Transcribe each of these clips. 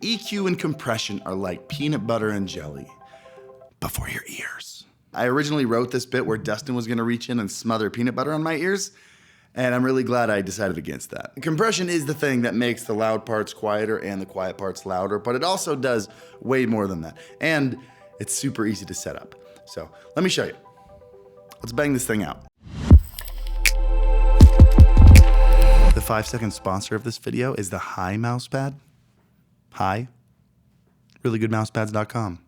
EQ and compression are like peanut butter and jelly, but for your ears. I originally wrote this bit where Dustin was gonna reach in and smother peanut butter on my ears, and I'm really glad I decided against that. Compression is the thing that makes the loud parts quieter and the quiet parts louder, but it also does way more than that. And it's super easy to set up. So let me show you. Let's bang this thing out. The 5-second sponsor of this video is the Hi mousepad. Hi, reallygoodmousepads.com.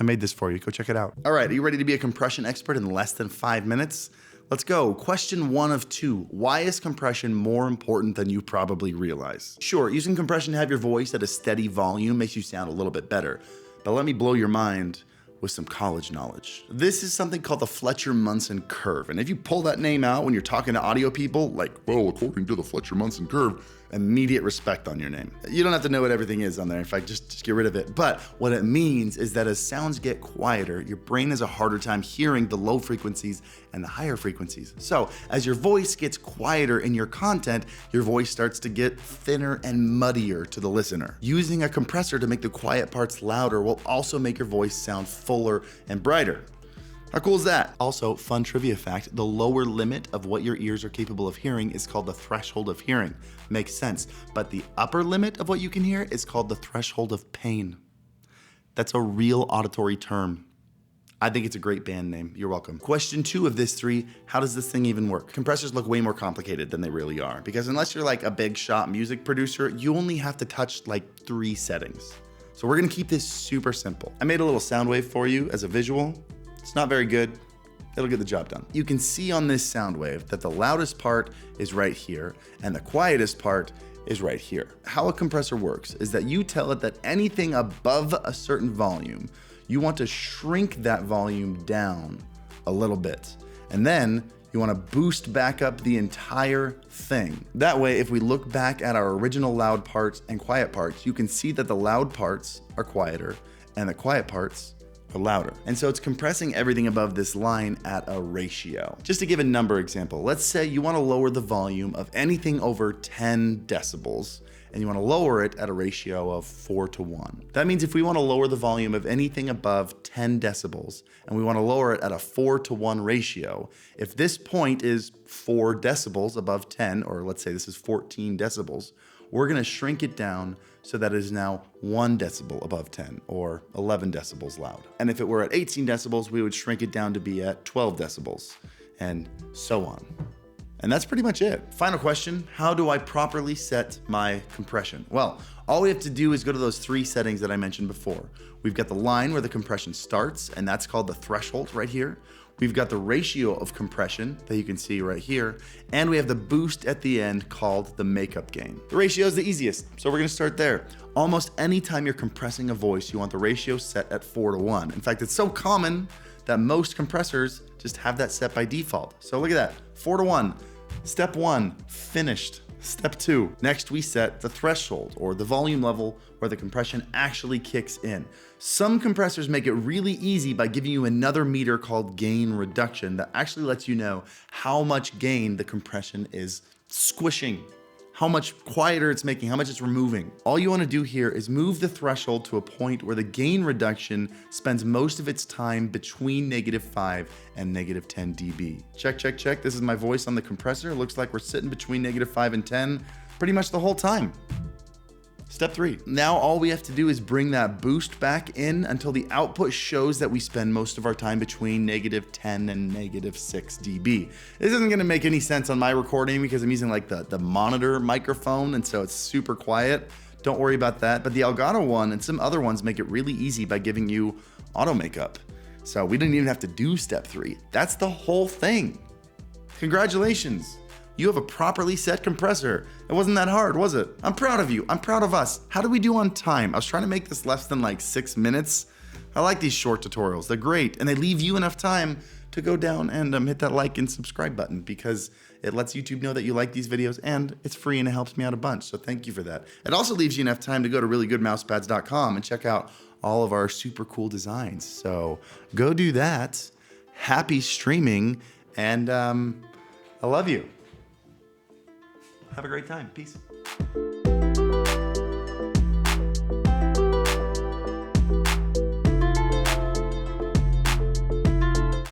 I made this for you, go check it out. All right, are you ready to be a compression expert in less than 5 minutes? Let's go. Question 1 of 2. Why is compression more important than you probably realize? Sure, using compression to have your voice at a steady volume makes you sound a little bit better, but let me blow your mind with some college knowledge. This is something called the Fletcher-Munson curve, and if you pull that name out when you're talking to audio people, like, well, according to the Fletcher-Munson curve, immediate respect on your name. You don't have to know what everything is on there. In fact, just get rid of it. But what it means is that as sounds get quieter, your brain has a harder time hearing the low frequencies and the higher frequencies. So as your voice gets quieter in your content, your voice starts to get thinner and muddier to the listener. Using a compressor to make the quiet parts louder will also make your voice sound fuller and brighter. How cool is that? Also, fun trivia fact, the lower limit of what your ears are capable of hearing is called the threshold of hearing. Makes sense, but the upper limit of what you can hear is called the threshold of pain. That's a real auditory term. I think it's a great band name. You're welcome. Question 2 of this 3, how does this thing even work? Compressors look way more complicated than they really are, because unless you're like a big shot music producer, you only have to touch like 3 settings. So we're gonna keep this super simple. I made a little sound wave for you as a visual. It's not very good, it'll get the job done. You can see on this sound wave that the loudest part is right here and the quietest part is right here. How a compressor works is that you tell it that anything above a certain volume, you want to shrink that volume down a little bit. And then you want to boost back up the entire thing. That way, if we look back at our original loud parts and quiet parts, you can see that the loud parts are quieter and the quiet parts are louder. And so it's compressing everything above this line at a ratio. Just to give a number example, let's say you want to lower the volume of anything over 10 decibels, and you want to lower it at a ratio of 4:1. That means if we want to lower the volume of anything above 10 decibels, and we want to lower it at a 4:1 ratio, if this point is 4 decibels above 10, or let's say this is 14 decibels, we're going to shrink it down so that it is now 1 decibel above 10, or 11 decibels loud. And if it were at 18 decibels, we would shrink it down to be at 12 decibels, and so on. And that's pretty much it. Final question, how do I properly set my compression? Well, all we have to do is go to those 3 settings that I mentioned before. We've got the line where the compression starts, and that's called the threshold right here. We've got the ratio of compression that you can see right here, and we have the boost at the end called the makeup gain. The ratio is the easiest, so we're gonna start there. Almost any time you're compressing a voice, you want the ratio set at 4:1. In fact, it's so common that most compressors just have that set by default. So look at that, 4:1. Step 1, finished. Step 2, next we set the threshold, or the volume level where the compression actually kicks in. Some compressors make it really easy by giving you another meter called gain reduction that actually lets you know how much gain the compression is squishing, how much quieter it's making, how much it's removing. All you want to do here is move the threshold to a point where the gain reduction spends most of its time between -5 and -10 dB. Check, check, check. This is my voice on the compressor. It looks like we're sitting between -5 and 10 pretty much the whole time. Step 3. Now all we have to do is bring that boost back in until the output shows that we spend most of our time between -10 and -6 dB. This isn't gonna make any sense on my recording because I'm using like the monitor microphone, and so it's super quiet. Don't worry about that. But the Elgato one and some other ones make it really easy by giving you auto makeup. So we didn't even have to do step 3. That's the whole thing. Congratulations. You have a properly set compressor. It wasn't that hard, was it? I'm proud of you. I'm proud of us. How did we do on time? I was trying to make this less than like 6 minutes. I like these short tutorials. They're great, and they leave you enough time to go down and hit that like and subscribe button, because it lets YouTube know that you like these videos, and it's free and it helps me out a bunch, so thank you for that. It also leaves you enough time to go to reallygoodmousepads.com and check out all of our super cool designs. So go do that. Happy streaming, and I love you. Have a great time. Peace.